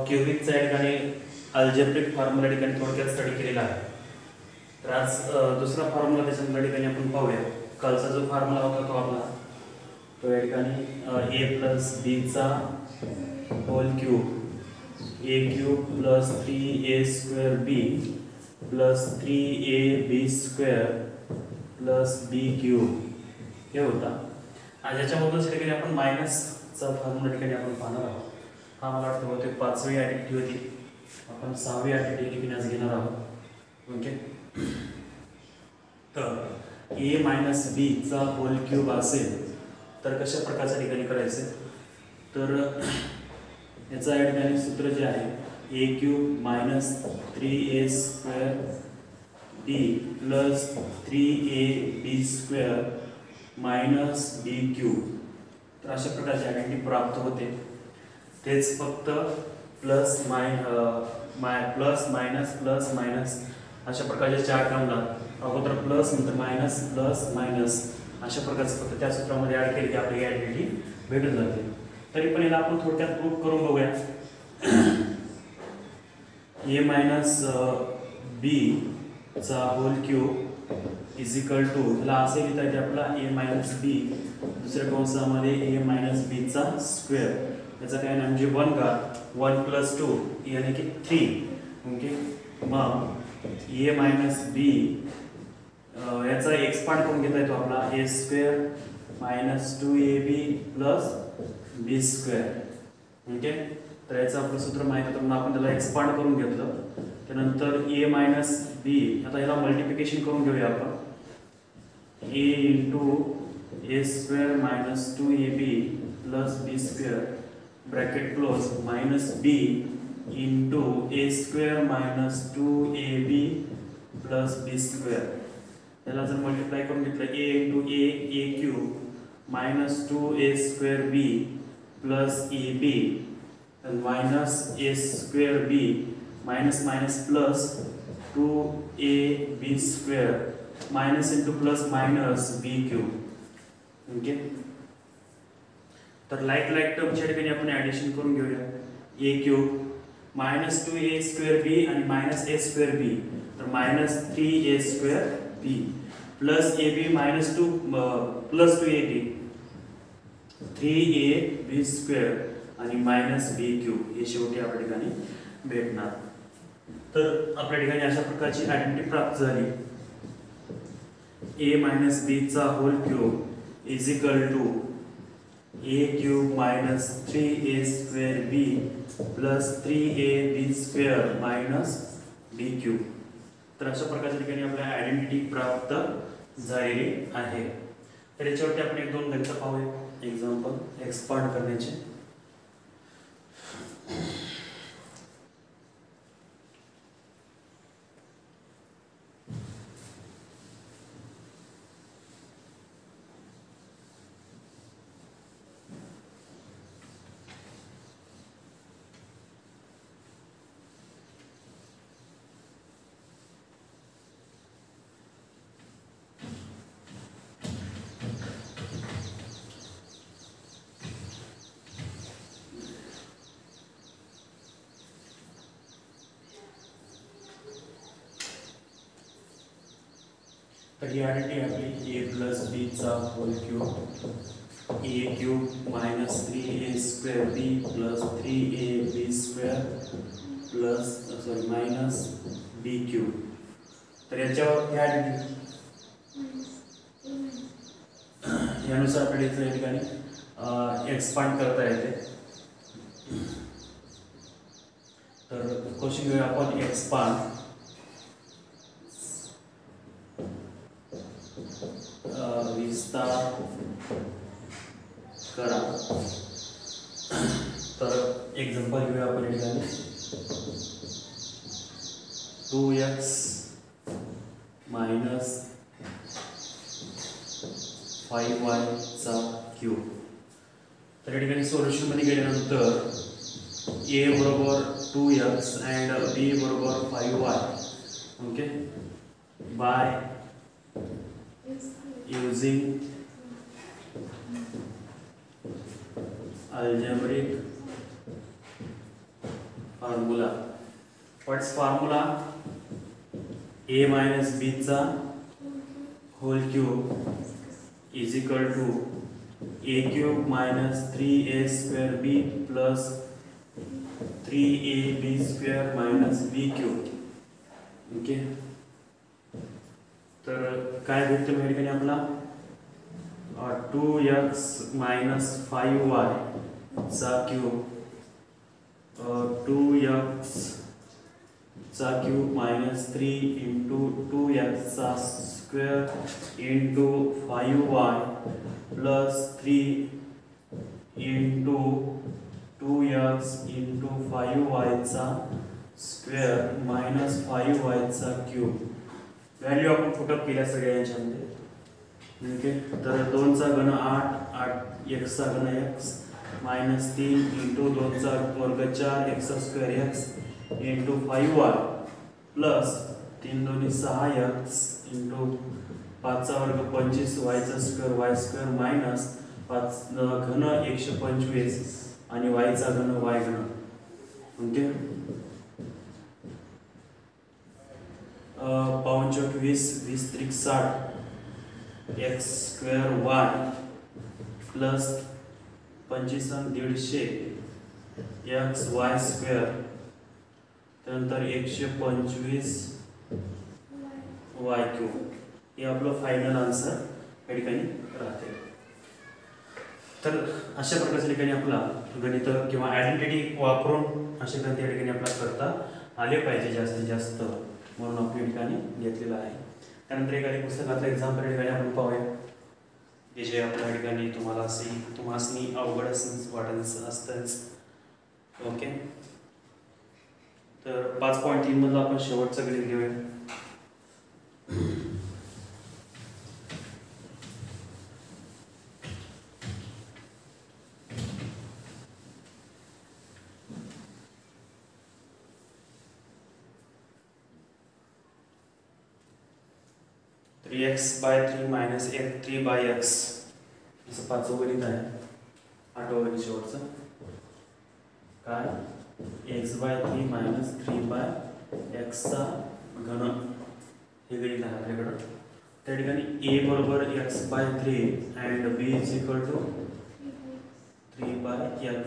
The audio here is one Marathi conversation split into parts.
क्युबिकचा या ठिकाणी अल्जेब्रिक फॉर्म्युला ठिकाणी थोडक्यात स्टडी केलेला आहे. तर आज दुसरा फॉर्म्युला त्याच्या ठिकाणी आपण पाहूया. कालचा जो फॉर्म्युला होता तो आपला तो या ठिकाणी a प्लस बीचा whole cube a cube plus 3a square b plus 3ab square plus b cube हे होता. आज याच्यामधून ठिकाणी आपण मायनसचा फॉर्म्युला ठिकाणी आपण पाहणार आहोत. हा मला वाटतं बहुतेक 5वी ॲक्टिव्हिटी होती. आपण 6वी ॲक्टिव्हिटी आज घेणार आहोत. ओके, तर a मायनस बी चा होल क्यूब असेल तर कशा प्रकारच्या ठिकाणी करायचे. तर याचा या ठिकाणी सूत्र जे आहे a cube minus 3a square b plus 3ab square minus b cube. तर अशा प्रकारची आयडेंटिटी प्राप्त होते. तेच फक्त प्लस मायनस अशा प्रकारच्या चार टर्मला अगोदर प्लस नंतर मायनस प्लस मायनस अशा प्रकारचं फक्त त्या सूत्रामध्ये ॲड केली की आपली आयडेंटिटी भेटून जाते. तरी पण याला आपण थोडक्यात प्रूफ करून बघूया. a मायनस बी चा whole cube is equal to त्याला असे लिहिता येते आपला a मायनस बी दुसऱ्या कंसामध्ये a मायनस बी चा स्क्वेअर. याचा काय नाम म्हणजे 1 घात 1 प्लस 2 यानी की 3. ओके, मग a मायनस बी याचा एक्सपांड करून घेता येतो आपला a square minus 2ab plus b square. Okay, तर याचं आपलं सूत्र माहिती होतं म्हणून आपण त्याला एक्सपांड करून घेतलं. त्यानंतर a मायनस बी आता याला मल्टिप्लिकेशन करून घेऊया आपण. a into a square minus 2ab plus b square bracket close minus b into a square minus 2ab plus b square. याला जर मल्टिप्लाय करून घेतलं a into a cube minus 2a square b plus ab minus a square b minus minus plus 2ab square minus into plus minus b cube. Okay, तर लाईक टर्मच्या ठिकाणी आपण ॲडिशन करून घेऊया. a cube minus 2a square b आणि मायनस a स्क्वेअर b तर minus 3a square b plus ab minus 2 plus 2ab 3ab square आणि मायनस b क्यूब हे शेवटी आपल्या ठिकाणी भेटणार. तर आपल्या ठिकाणी अशा प्रकारची आयडेंटिटी प्राप्त झाली. a मायनस b चा whole cube is equal to a cube minus 3a square b plus 3ab square minus b cube. तर अशा प्रकारच्या ठिकाणी आपल्या आयडेंटिटी प्राप्त झालेली आहे. तर याच्यावरती आपण एक दोन गणितं पाहूया. एक्झाम्पल एक्सपांड करण्याचे. तर ही आयडेंटिटी आपली a प्लस बी चा whole cube a cube minus 3a square b plus 3ab square plus minus b cube. तर याच्यावर ह्या यानुसार आपल्याला या ठिकाणी एक्सपांड करता येते. तर क्वेश्चन घेऊया आपण एक्सपांड. विस्तार करा. तर एक्झाम्पल घेऊया आपण या ठिकाणी 2x मायनस 5y चा क्यूब. तर या ठिकाणी सोल्युशन मध्ये गेल्यानंतर a बरोबर 2x अँड b बरोबर 5y. Okay, by using algebraic formula. What's formula? a minus b चा whole cube is equal to a cube minus 3a square b plus 3ab square minus b cube. Okay, तर काय भेटतं या ठिकाणी आपला 2x मायनस 5y चा क्यूब 2x चा क्यूब मायनस 3 इंटू 2x चा square into 5y plus 3 into 2x into 5y चा स्क्वेअर मायनस 5y चा क्यूब. व्हॅल्यू आपण पुटअप केल्या सगळ्या याच्यामध्ये. ओके, तर 2 चा घन 8 x चा घन x मायनस 3 इंटू 2 चा वर्ग 4 x square x into 5y plus 3 दोन्ही 6x इंटू 5 चा वर्ग 25 y चा स्क्वेअर y स्क्वेअर मायनस 5 घन 125 आणि y चा घन y घन. ओके, 5 20 त्रिक 60 x स्क्वेअर y प्लस 25 आणि 150 x y स्क्वेअर त्यानंतर 125 y क्यूब. हे आपलं फायनल आन्सर या ठिकाणी राहते. तर अशा प्रकारच्या ठिकाणी आपला गणित किंवा आयडेंटिटी वापरून असे गणित या ठिकाणी आपल्याला करता आले पाहिजे जास्तीत जास्त, म्हणून आपण या ठिकाणी घेतलेलं आहे. त्यानंतर एखादी पुस्तकातलं एक्झाम्पल या ठिकाणी आपण पाहूया की जे आपल्या ठिकाणी तुम्हासनी अवघड असतंच. ओके, तर 5.3 मधलं आपण शेवटचं गणित घेऊया. तर x by 3 minus 3 by x असं 5वं गणित आहे. 8वं गणित शेवटचं काय? x by 3 minus 3 by x चा घन हे गणित आहे आपल्याकडं. त्या ठिकाणी a बरोबर x by 3 and b is equal to 3 by x.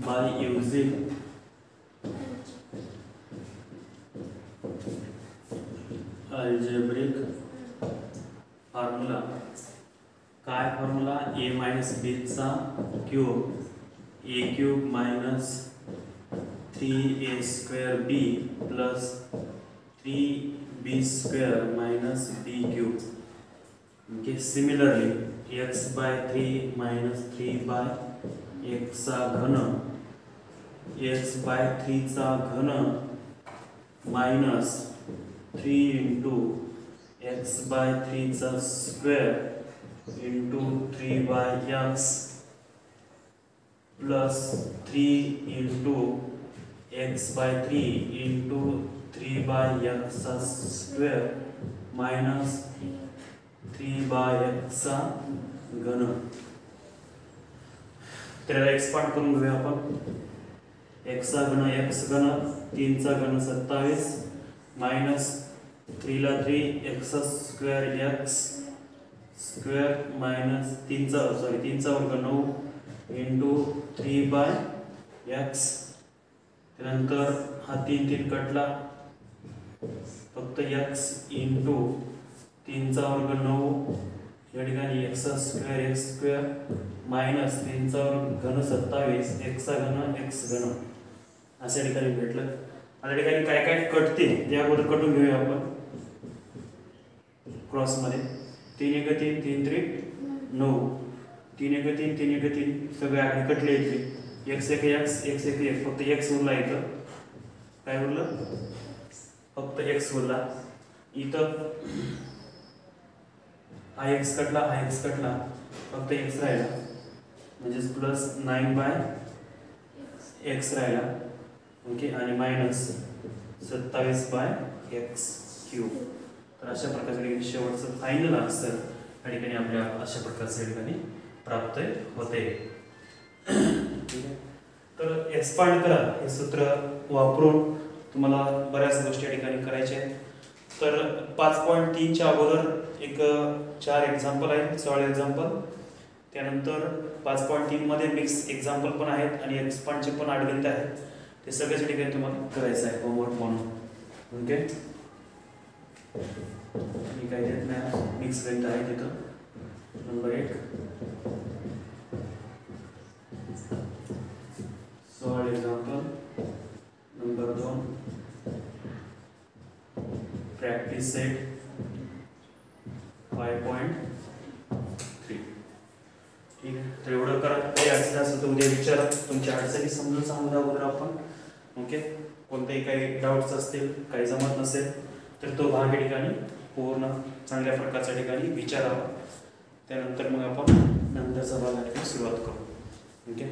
by using algebraic formula. काय फॉर्म्युला? a मायनस b चा cube a cube minus 3a square b plus 3b square minus b cube. Okay, similarly x by 3 minus 3 by x चा घन x बाय 3 चा घन मायनस 3 इंटू x बाय 3 चा square into 3 by x plus 3 into x by 3 into 3 by x चा स्क्वेअर मायनस 3 बाय x चा घन. त्याला एक्सपांड करून घेऊया आपण. x चा घन x घन 3 चा घन 27 मायनस 3 ला 3 x square x square minus 3 चा वर्ग 9 इंटू 3 बाय x. त्यानंतर हा 3 कटला, फक्त x इंटू 3 चा वर्ग 9 या ठिकाणी x स्क्वेअर मायनस 3 चा वर्ग घन 27 x घन x घन अशा ठिकाणी भेटलं. आता ठिकाणी काय काय कटते ते अगोदर कटून घेऊया आपण क्रॉस मध्ये. 3 1 3 3 3 9 3 1 3 3 1 3 सगळे आकडे कटले इथे. x 1 x x 1 1 फक्त x उरला इथं. काय उरलं? फक्त x उरला इथं. हा x कटला, हा x कटला, फक्त x राहिला म्हणजे प्लस 9 बाय x राहिला. ओके, आणि मायनस 27 बाय x क्यूब. तर अशा प्रकारचे शेवटचं फायनल आन्सर या ठिकाणी आपल्या अशा प्रकारचे या ठिकाणी प्राप्त होते. ठीक आहे. तर एक्सपांड करा हे सूत्र वापरून तुम्हाला बऱ्याच गोष्टी या ठिकाणी करायच्या आहेत. तर 5.3च्या अगोदर एक 4 एक्झाम्पल आहेत, सॉल्ड एक्झाम्पल. त्यानंतर 5.3 मध्ये मिक्स एक्झाम्पल पण आहेत आणि एक्सपांडचे पण अडगणित आहेत. ते सगळ्याच ठिकाणी तुम्हाला करायचं आहे होमवर्क म्हणून. ओके, मी काय देत नाही, मिक्स गणित आहे तिथं. Number 1 solved example. Number 2 practice set 5.3. ठीक आहे. तर एवढं करा. काही अडचण असेल तर उद्या विचारा, तुमच्या अडचणी समजून सांगू द्या अगोदर आपण. ओके, कोणतेही काही डाऊट्स असतील, काही जमत नसेल तर तो भाग या ठिकाणी पूर्ण चांगल्या प्रकारच्या ठिकाणी विचारावा. त्यानंतर मग आपण नंतरचा भाग सुरुवात करू. ओके.